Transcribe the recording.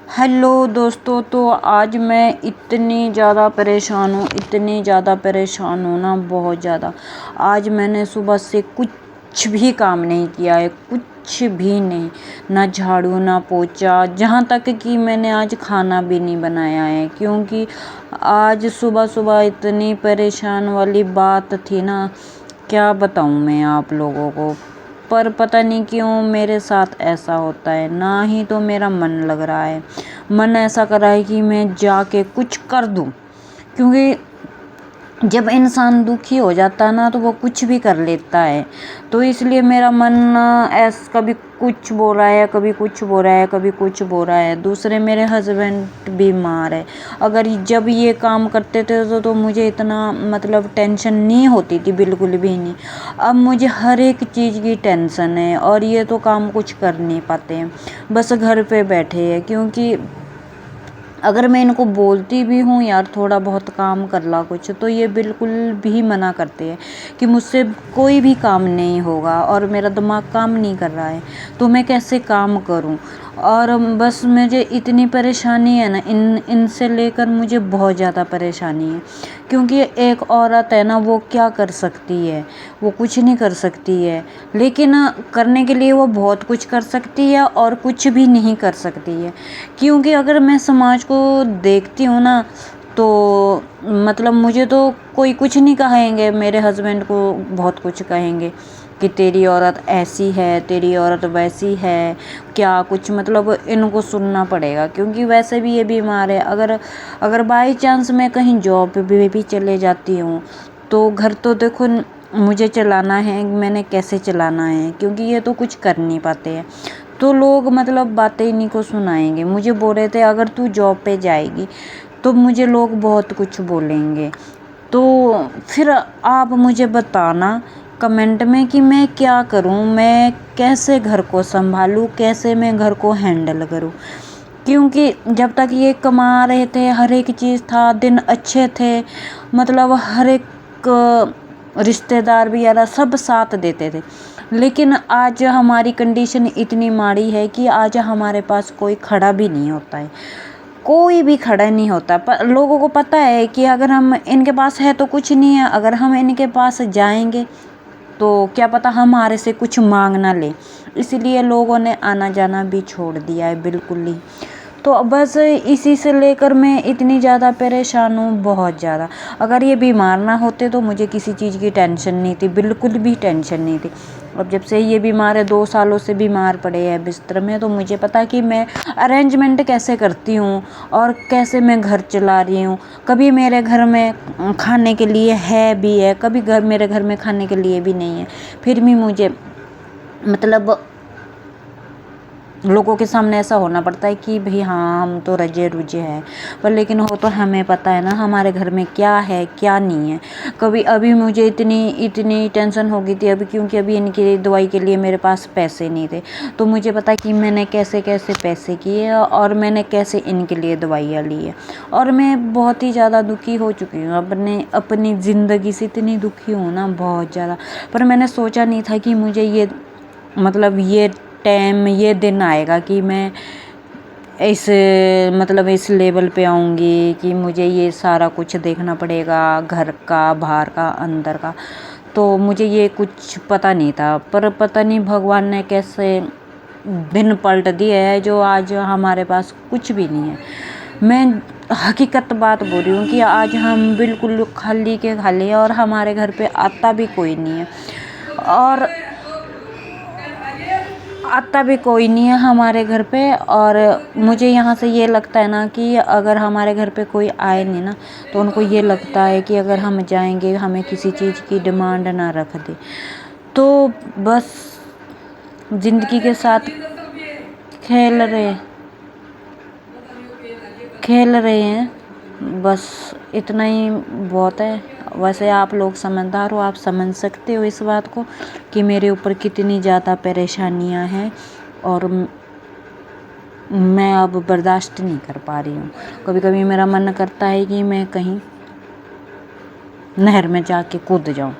Hello दोस्तों, तो आज मैं इतनी ज़्यादा परेशान हूँ ना, बहुत ज़्यादा। आज मैंने सुबह से कुछ भी काम नहीं किया है, कुछ भी नहीं, ना झाड़ू ना पोछा, जहाँ तक कि मैंने आज खाना भी नहीं बनाया है, क्योंकि आज सुबह सुबह इतनी परेशान वाली बात थी ना, क्या बताऊँ मैं आप लोगों को। पर पता नहीं क्यों मेरे साथ ऐसा होता है, ना ही तो मेरा मन लग रहा है, मन ऐसा कर रहा है कि मैं जाके कुछ कर दूं, क्योंकि जब इंसान दुखी हो जाता है ना तो वो कुछ भी कर लेता है। तो इसलिए मेरा मन कभी कुछ बोल रहा है, कभी कुछ बोल रहा है, कभी कुछ बोल रहा है। दूसरे मेरे हस्बैंड बीमार है। अगर जब ये काम करते थे तो मुझे इतना मतलब टेंशन नहीं होती थी, बिल्कुल भी नहीं। अब मुझे हर एक चीज़ की टेंशन है, और ये तो काम कुछ कर नहीं पाते हैं, बस घर पे बैठे हैं। क्योंकि अगर मैं इनको बोलती भी हूँ यार थोड़ा बहुत काम कर ला कुछ, तो ये बिल्कुल भी मना करते हैं कि मुझसे कोई भी काम नहीं होगा, और मेरा दिमाग काम नहीं कर रहा है, तो मैं कैसे काम करूँ। और बस मुझे इतनी परेशानी है ना, इनसे लेकर मुझे बहुत ज़्यादा परेशानी है। क्योंकि एक औरत है ना, वो क्या कर सकती है, वो कुछ नहीं कर सकती है, लेकिन करने के लिए वो बहुत कुछ कर सकती है और कुछ भी नहीं कर सकती है। क्योंकि अगर मैं समाज को देखती हूँ ना, तो मतलब मुझे तो कोई कुछ नहीं कहेंगे, मेरे हस्बैंड को बहुत कुछ कहेंगे कि तेरी औरत ऐसी है, तेरी औरत वैसी है, क्या कुछ मतलब इनको सुनना पड़ेगा। क्योंकि वैसे भी ये बीमार है। अगर बाई चांस मैं कहीं जॉब पे भी चले जाती हूँ, तो घर तो देखो मुझे चलाना है, मैंने कैसे चलाना है, क्योंकि ये तो कुछ कर नहीं पाते हैं। तो लोग मतलब बातें इन्हीं को सुनाएंगे। मुझे बोल रहे थे अगर तू जॉब पे जाएगी तो मुझे लोग बहुत कुछ बोलेंगे। तो फिर आप मुझे बताना कमेंट में कि मैं क्या करूं, मैं कैसे घर को संभालूं, कैसे मैं घर को हैंडल करूं। क्योंकि जब तक ये कमा रहे थे हर एक चीज़ था, दिन अच्छे थे, मतलब हर एक रिश्तेदार भी यार सब साथ देते थे। लेकिन आज हमारी कंडीशन इतनी माड़ी है कि आज हमारे पास कोई खड़ा भी नहीं होता है, कोई भी खड़ा नहीं होता। पर लोगों को पता है कि अगर हम इनके पास है तो कुछ नहीं है, अगर हम इनके पास जाएंगे तो क्या पता हमारे से कुछ मांग ना ले। इसीलिए लोगों ने आना जाना भी छोड़ दिया है बिल्कुल ही। तो बस इसी से लेकर मैं इतनी ज़्यादा परेशान हूँ, बहुत ज़्यादा। अगर ये बीमार ना होते तो मुझे किसी चीज़ की टेंशन नहीं थी, बिल्कुल भी टेंशन नहीं थी। अब जब से ये बीमार है, 2 सालों से बीमार पड़े हैं बिस्तर में, तो मुझे पता कि मैं अरेंजमेंट कैसे करती हूँ और कैसे मैं घर चला रही हूँ। कभी मेरे घर में खाने के लिए है भी है, कभी मेरे घर में खाने के लिए भी नहीं है, फिर भी मुझे मतलब लोगों के सामने ऐसा होना पड़ता है कि भाई हाँ हम तो रजे रुझे हैं। पर लेकिन हो तो हमें पता है ना हमारे घर में क्या है क्या नहीं है। कभी अभी मुझे इतनी टेंशन हो गई थी अभी, क्योंकि अभी इनकी दवाई के लिए मेरे पास पैसे नहीं थे। तो मुझे पता है कि मैंने कैसे कैसे पैसे किए और मैंने कैसे इनके लिए दवाइयाँ ली है। और मैं बहुत ही ज़्यादा दुखी हो चुकी हूँ अपनी ज़िंदगी से, इतनी दुखी हूँ ना, बहुत ज़्यादा। पर मैंने सोचा नहीं था कि मुझे ये मतलब ये टाइम ये दिन आएगा कि मैं इस लेवल पे आऊँगी कि मुझे ये सारा कुछ देखना पड़ेगा, घर का, बाहर का, अंदर का। तो मुझे ये कुछ पता नहीं था, पर पता नहीं भगवान ने कैसे दिन पलट दिए है, जो आज हमारे पास कुछ भी नहीं है। मैं हकीकत बात बोल रही हूँ कि आज हम बिल्कुल खाली के खाली है, और हमारे घर पे आता भी कोई नहीं है, और आता भी कोई नहीं है हमारे घर पे। और मुझे यहाँ से ये लगता है ना कि अगर हमारे घर पे कोई आए नहीं ना, तो उनको ये लगता है कि अगर हम जाएंगे हमें किसी चीज़ की डिमांड ना रख दे। तो बस ज़िंदगी के साथ खेल रहे हैं, बस इतना ही बहुत है। वैसे आप लोग समझदार हो, आप समझ सकते हो इस बात को कि मेरे ऊपर कितनी ज़्यादा परेशानियां हैं, और मैं अब बर्दाश्त नहीं कर पा रही हूँ। कभी कभी मेरा मन करता है कि मैं कहीं नहर में जाके कूद जाऊँ।